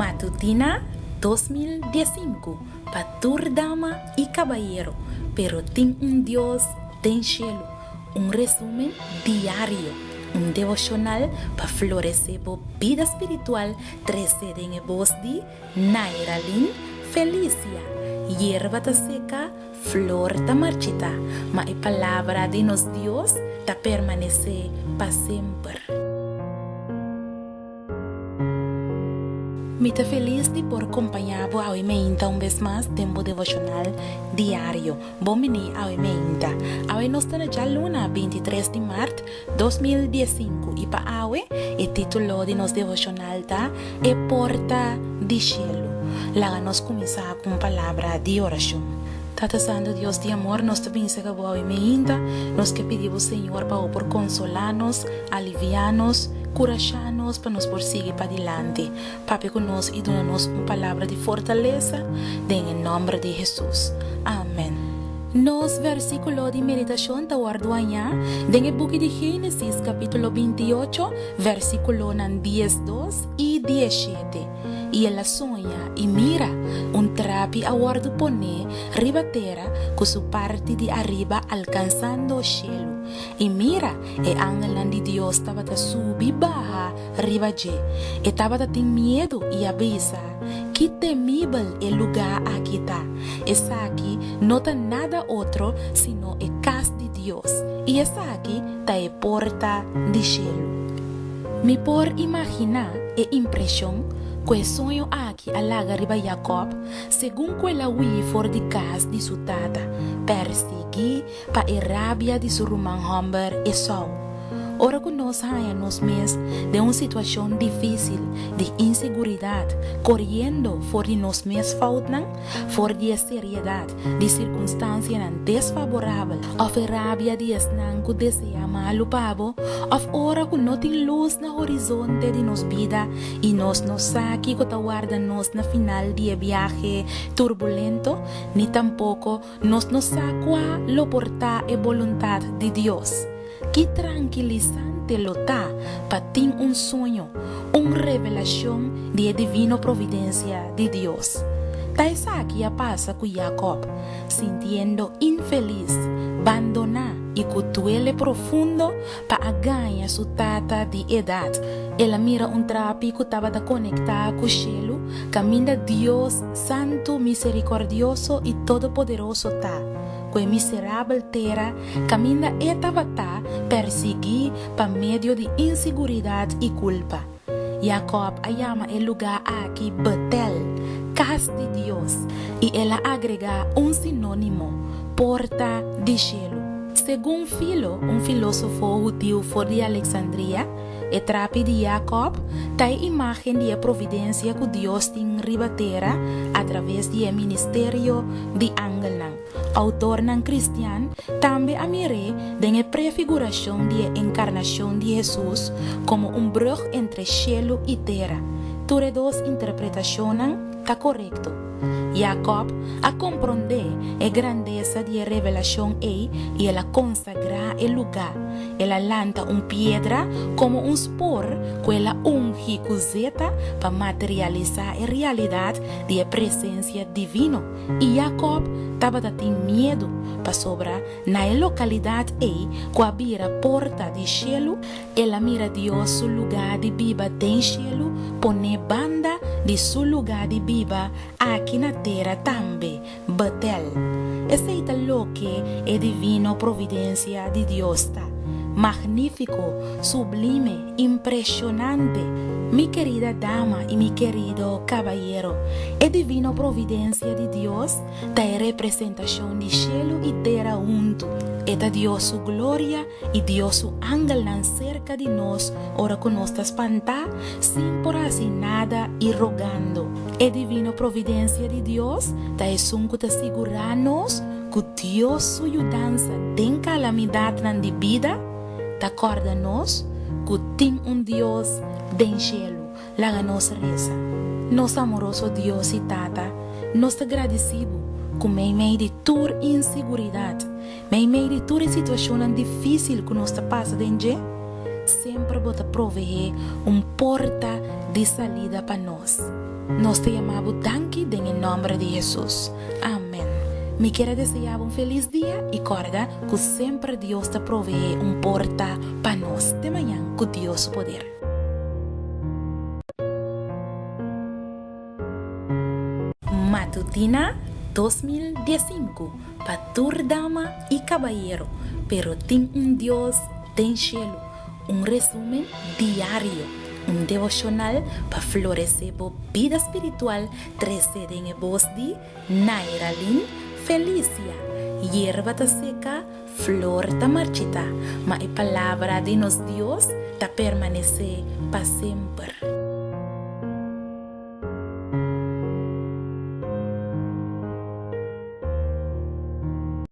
Matutina 2015 para dama y caballero, pero tiene un Dios den cielo. Un resumen diario, un devocional para florecer la vida espiritual. 13 en voz de Nairalin Felicia. Hierba ta seca, flor ta marchita, ma la palabra de nos Dios ta permanece para siempre. Me está feliz de por acompañar a hoy me inta un vez más tiempo devocional diario. Bom mini a hoy me inta. Hoy nos está ya luna 23 de marzo 2015 y para hoy el título de nos devocional ta e porta di cielo. La nos comienza con palabra de oración. Tata Santo Dios de amor, nos te bendice que hoy me inta, nos que pedimos Señor para por consolarnos, aliviarnos, curarnos para nos por seguir para adelante. Papi con nos y donanos una palabra de fortaleza, en el nombre de Jesús. Amén. Nos versículo de meditación te guardo allá en el libro de Génesis capítulo 28 versículo 10, 2 y 17. Y ella sueña y mira un trapi a guardo pone ribatera con su parte de arriba alcanzando el cielo. Y mira, el ángel de Dios estaba a subir baja arriba y estaba a tener miedo y avisa que temible el lugar aquí está. Es aquí no está nada otro sino el casa de Dios. Y es aquí está el porta de cielo. Me por imaginar e impresión que el sueño aquí alaga arriba Jacob, según que la huí for de casa de su tata, perseguir para la rabia de su rumán Humber Esau. Ahora que nos hallamos mes de una situación difícil de inseguridad, corriendo for de nos mes faltan, for de seriedad de circunstancias desfavorables, of rabia de esnan que desea malo pavo, of ahora que no tiene luz na horizonte de nos vida y nos saque que guarda nos na final de viaje turbulento, ni tampoco nos sacua lo porta e voluntad de Dios. Qué tranquilizante lo está para tener un sueño, una revelación de divina providencia de Dios. Taisa aquí pasa con Jacob, sintiendo infeliz, abandonado y con duele profundo para ganar su tata de edad. Ella mira un trapi que estaba conectado con el cielo, camina Dios santo, misericordioso y todopoderoso ta. Que miserable terra camina etavata perseguir para medio de inseguridad y culpa. Jacob llama el lugar aquí Betel, casa de Dios, y él agrega un sinónimo, porta de cielo. Según Philo, un filósofo judío de Alexandria, el trapi de Jacob trae imagen de providencia que Dios tiene ribatera a través del ministerio de ángel. Autor cristiano también admire de la prefiguración de la encarnación de Jesús como un brug entre cielo y tierra. Todas dos interpretaciones está correcto. Jacob a comprender la grandeza de la revelación y la consagra el lugar. Él lanta una piedra como un spor que la unge coseta para materializar la realidad de la presencia divina. Y Jacob estaba teniendo miedo para sobrar na localidad que había porta de cielo. Él mira Dios su lugar de viva den cielo, pone banda de su lugar de viva aquí na terra también, Betel. Ese es lo que es divino providencia de Dios. Magnífico, sublime, impresionante. Mi querida dama y mi querido caballero, es divina providencia de Dios, da representación de cielo y tierra junto. Eta Dios su gloria y Dios su ángel cerca de nos, ora con nuestra espanta, sin por así nada y rogando. Es divina providencia de Dios, da es un que asegurarnos que Dios su ayudanza en calamidad de vida, te acorda-nos que tem un Dios den cielo, la nos reza. Nos amoroso Dios y Tata, nos agradecido con meio de toda inseguridad, meio de toda situação difícil que nos passa dentro. sempre bota proveer porta de salida para nós. Nós te amamos danke em nome de Jesus. Amém. Me quero desejar feliz dia e corda que sempre Deus te proveer porta para nós. De manhã, com Deus poder. Matutina 2015 para toda dama e caballero, pero tem Deus tem cielo, resumen diário, devocional para florescer a vida espiritual, trecede em voz de Nairalyn Felicia. Hierba ta seca, flor ta marchita, mas a palavra de nos Deus ta permanecer para sempre.